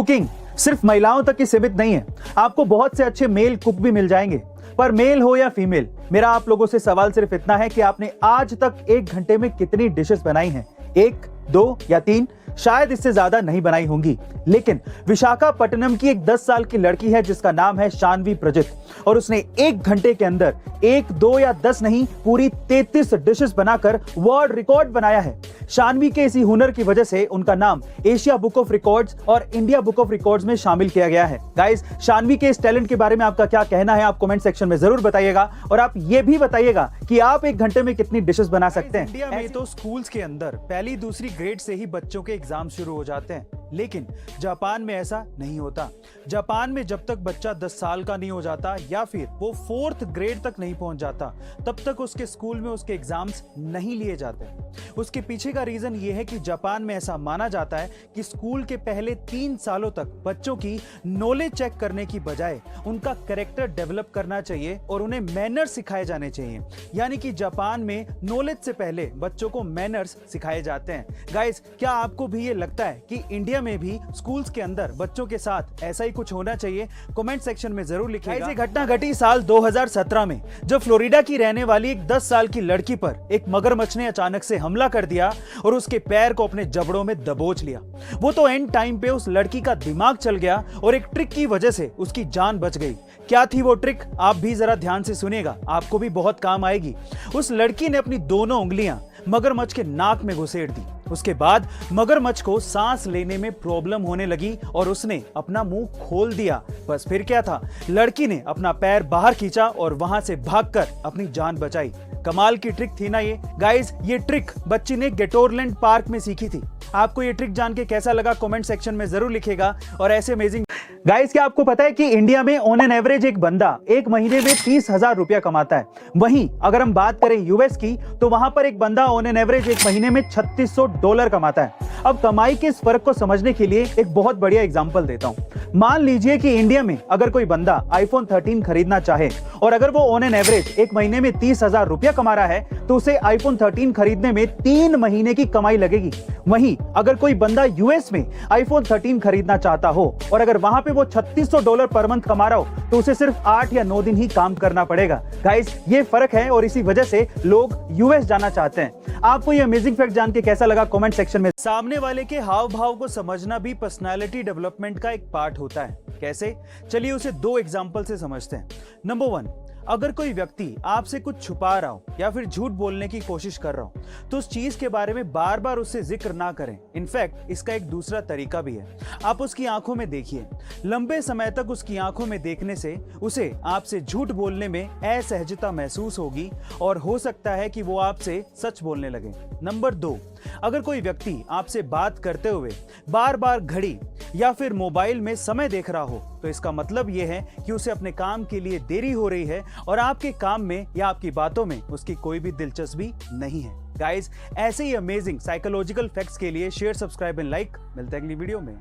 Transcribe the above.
Cooking सिर्फ महिलाओं तक ही सीमित नहीं है। आपको बहुत से अच्छे मेल कुक भी मिल जाएंगे, पर मेल हो या फीमेल, मेरा आप लोगों से सवाल सिर्फ इतना है कि आपने आज तक 1 घंटे में कितनी डिशेस बनाई हैं? 1, 2 या 3? शायद इससे ज्यादा नहीं बनाई होंगी। लेकिन विशाखापट्टनम की एक 10 साल की लड़की है जिसका नाम है शानवी प्रजित, और उसने 1 घंटे के अंदर 1, 2 या 10 नहीं, पूरी 33 डिशेस बनाकर वर्ल्ड रिकॉर्ड बनाया है। शानवी के इसी हुनर की वजह से उनका नाम एशिया बुक ऑफ रिकॉर्ड्स और इंडिया बुक ऑफ रिकॉर्ड्स में शामिल किया गया है। गाइस, शानवी के इस टैलेंट के बारे में आपका क्या कहना है? आप कमेंट सेक्शन में जरूर बताइएगा, और आप ये भी बताइएगा कि आप 1 घंटे में कितनी डिशेस बना सकते हैं। इंडिया में तो स्कूल्स के अंदर पहली दूसरी ग्रेड से ही बच्चों के एग्जाम शुरू हो जाते हैं, लेकिन जापान में ऐसा नहीं होता। जापान में जब तक बच्चा 10 साल का नहीं हो जाता या फिर वो 4th ग्रेड तक नहीं पहुंच जाता, तब तक उसके स्कूल में उसके एग्जाम्स नहीं लिए जाते। उसके पीछे का रीजन ये है कि जापान में ऐसा माना जाता है कि स्कूल के पहले 3 सालों तक बच्चों की नॉलेज चेक करने की बजाय उनका कैरेक्टर डेवलप करना चाहिए और उन्हें मैनर्स सिखाए जाने चाहिए। यानी कि जापान में नॉलेज से पहले बच्चों को मैनर्स सिखाए जाते हैं। गाइस, क्या आपको भी ये लगता है कि इंडिया में भी स्कूल्स के अंदर बच्चों के साथ ऐसा ही कुछ होना चाहिए? कमेंट सेक्शन में जरूर लिखिएगा। ये घटना घटी साल 2017 में, जब फ्लोरिडा की रहने वाली एक 10 साल की लड़की पर एक मगरमच्छ ने अचानक से हमला कर दिया और उसके पैर को अपने जबड़ों में दबोच लिया। वो तो एंड टाइम पे उस लड़की का दिमाग चल गया और एक ट्रिक की वजह से उसकी जान बच गई। क्या थी वो ट्रिक? आप भी जरा ध्यान से सुनिएगा, आपको भी बहुत काम आएगी। उस लड़की ने अपनी दोनों उंगलियां मगरमच्छ के नाक में घुसेड़ दी। उसके बाद मगरमच्छ को सांस लेने में प्रॉब्लम होने लगी और उसने अपना मुंह खोल दिया। बस फिर क्या था, लड़की ने अपना पैर बाहर खींचा और वहां से भागकर अपनी जान बचाई। कमाल की ट्रिक थी ना ये। गाइस, ये ट्रिक बच्ची ने गेटोरलैंड पार्क में सीखी थी। आपको ये ट्रिक जान के कैसा लगा? कमेंट सेक्शन में जरूर लिखिएगा। और ऐसे अमेजिंग गाइस, क्या आपको पता है कि इंडिया में ऑन एन एवरेज एक बंदा एक महीने में 30,000 रुपया कमाता है? वहीं अगर हम बात करें यूएस की, तो वहां पर एक बंदा ऑन एन एवरेज एक महीने में $3600 कमाता है। अब कमाई के इस फर्क को समझने के लिए एक बहुत बढ़िया एग्जांपल देता हूं। मान लीजिए कि इंडिया में अगर कोई बंदा iPhone 13 खरीदना चाहे और अगर वो ऑन एन एवरेज एक महीने में 30,000 रुपया कमा रहा है, तो उसे iPhone 13 खरीदने में 3 महीने की कमाई लगेगी। वहीं अगर कोई बंदा यूएस में iPhone 13 खरीदना चाहता हो और अगर वहां पे वो $3600 पर मंथ कमा रहा हो, तो उसे सिर्फ 8 या 9 दिन ही काम करना पड़ेगा। गाइस, ये फर्क है और इसी वजह से लोग यूएस जाना चाहते हैं। आपको ये अमेजिंग फैक्ट जान के कैसा लगा? कमेंट सेक्शन में। सामने वाले के हाव भाव को समझना भी पर्सनालिटी डेवलपमेंट का एक पार्ट होता है। कैसे? चलिए उसे 2 एग्जांपल से समझते हैं। नंबर 1, अगर कोई व्यक्ति आपसे कुछ छुपा रहा हो या फिर झूठ बोलने की कोशिश कर रहा हो, तो उस चीज के बारे में बार बार उससे जिक्र ना करें। इनफैक्ट इसका एक दूसरा तरीका भी है। आप उसकी आंखों में देखिए। लंबे समय तक उसकी आंखों में देखने से उसे आपसे झूठ बोलने में असहजता महसूस होगी और हो सकता है कि वो आपसे सच बोलने लगे। नंबर 2, अगर कोई व्यक्ति आपसे बात करते हुए बार बार घड़ी या फिर मोबाइल में समय देख रहा हो, तो इसका मतलब यह है कि उसे अपने काम के लिए देरी हो रही है और आपके काम में या आपकी बातों में उसकी कोई भी दिलचस्पी नहीं है। गाइस, ऐसे ही अमेजिंग साइकोलॉजिकल फैक्ट्स के लिए शेयर, सब्सक्राइब एंड लाइक। मिलते हैं अगली वीडियो में।